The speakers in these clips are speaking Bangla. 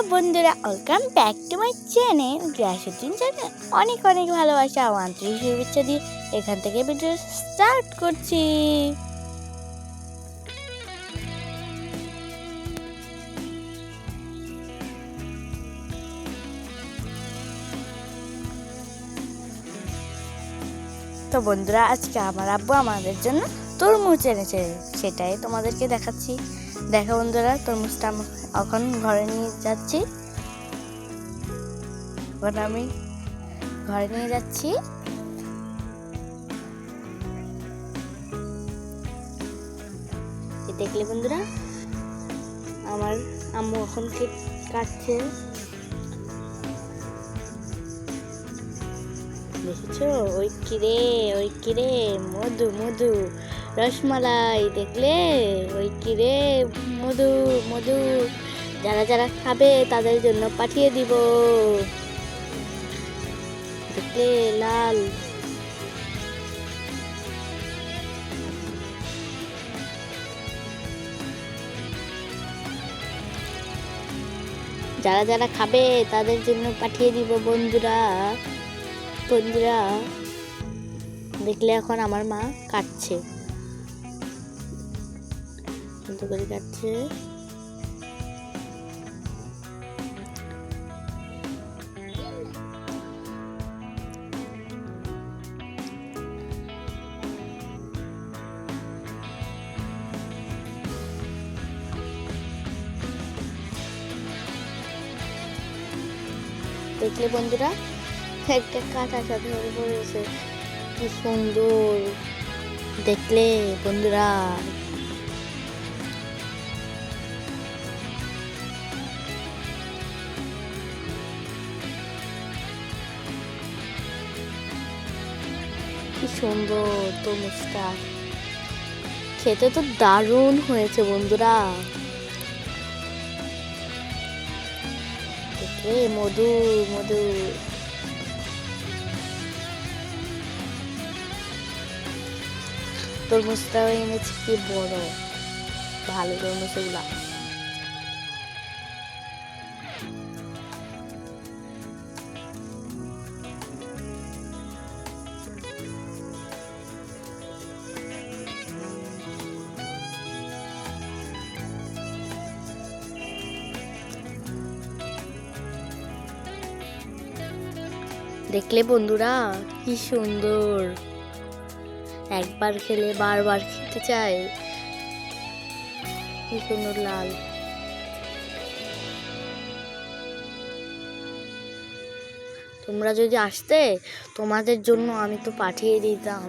বন্ধুরা, welcome back to my channel গ্রাসুদ্দিন চ্যানেল। অনেক অনেক ভালোবাসা ও আন্তরিক শুভেচ্ছা দিয়ে এখান থেকে ভিডিও স্টার্ট করছি। তো বন্ধুরা, আজকে আমার আব্বু আমাদের জন্য তরমুজ এনেছে, সেটাই তোমাদেরকে দেখাচ্ছি। দেখো বন্ধুরা, তরমুজটা এখন ঘরে নিয়ে যাচ্ছি। এখন আমি ঘরে নিয়ে যাচ্ছি। দেখলে বন্ধুরা, আমার আম্মু এখন কাটছে। দেখেছো? ওই কিরে মধু মধু রসমালাই, দেখলে? ওই কিরে মধু মধু, যারা যারা খাবে তাদের জন্য পাঠিয়ে দিব। দেখলে লাল, যারা যারা খাবে তাদের জন্য পাঠিয়ে দিব বন্ধুরা। দেখলে এখন আমার মা কাটছে, করে কাটছে। দেখলে বন্ধুরা, একটা কাঁটা সাথে পড়েছে, কি সুন্দর দেখলে বন্ধুরা। কি সুন্দর তরমুজটা, খেতে তো দারুণ হয়েছে বন্ধুরা। দেখলে মধু মধু, তরমুজটাও এনেছে, কি বড় ভালো তরমুজ এগুলা। দেখলে বন্ধুরা, কি সুন্দর, একবার খেলে বারবার খেতে চাই। কি সুন্দর লাল। তোমরা যদি আসতে, তোমাদের জন্য আমি তো পাঠিয়ে দিতাম।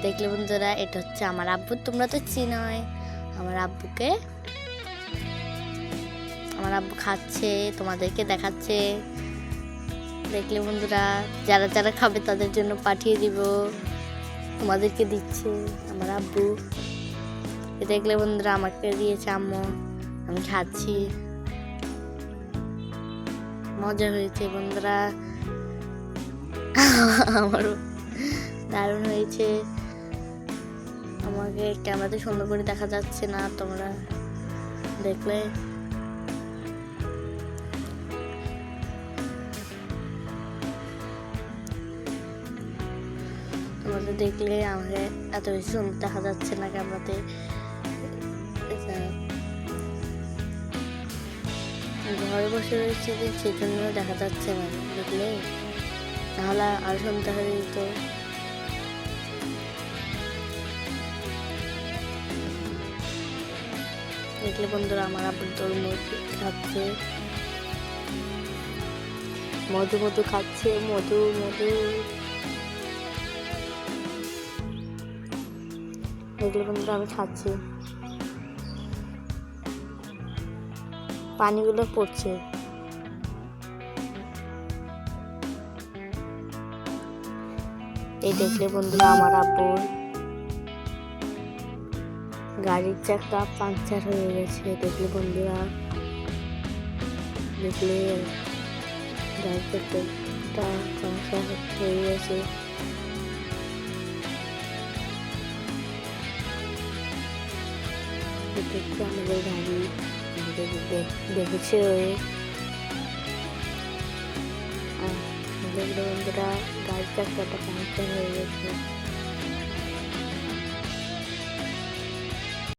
দেখলে বন্ধুরা, এটা হচ্ছে আমার আব্বু। তোমরা তো চিনোই আমার আব্বুকে। আমার আব্বু খাচ্ছে, তোমাদেরকে দেখাচ্ছে। দেখলে বন্ধুরা, যারা যারা খাবে তাদের জন্য পাঠিয়ে দিব, তোমাদেরকে দিচ্ছে আমার আব্বু। দেখলে বন্ধুরা, আমাকে দিয়েছে আম্মু, আমি খাচ্ছি। মজা হয়েছে বন্ধুরা, আমারও দারুণ হয়েছে। আমাকে ক্যামেরাতে সুন্দর করে দেখা যাচ্ছে না, তোমরা দেখলে। তোমাদের দেখলে আমাকে এত বেশি সুন্দর দেখা যাচ্ছে না ক্যামেরাতে। ঘরে বসে রয়েছে যে, সেজন্য দেখা যাচ্ছে না, দেখলে? তাহলে আর সুন্দর দেখা যেত। দেখলে বন্ধুরা, আমার আব্বু তরমুজ খাচ্ছে, মধু মধু খাচ্ছে, মধু মধু। দেখলে বন্ধুরা, আমি খাচ্ছি, পানিগুলো পড়ছে। এই দেখলে বন্ধুরা, আমার আব্বুর গাড়ির চাকা পাংচার হয়ে গেছে। দেখলে বন্ধুরা, দেখলে গাড়ির চাকাটা পাংচার হয়ে গেছে। এটা হচ্ছে আমাদের গাড়ি, দেখেছে ওই দেখলো বন্ধুরা গাড়ির চাকাটা পাংচার হয়ে গেছে।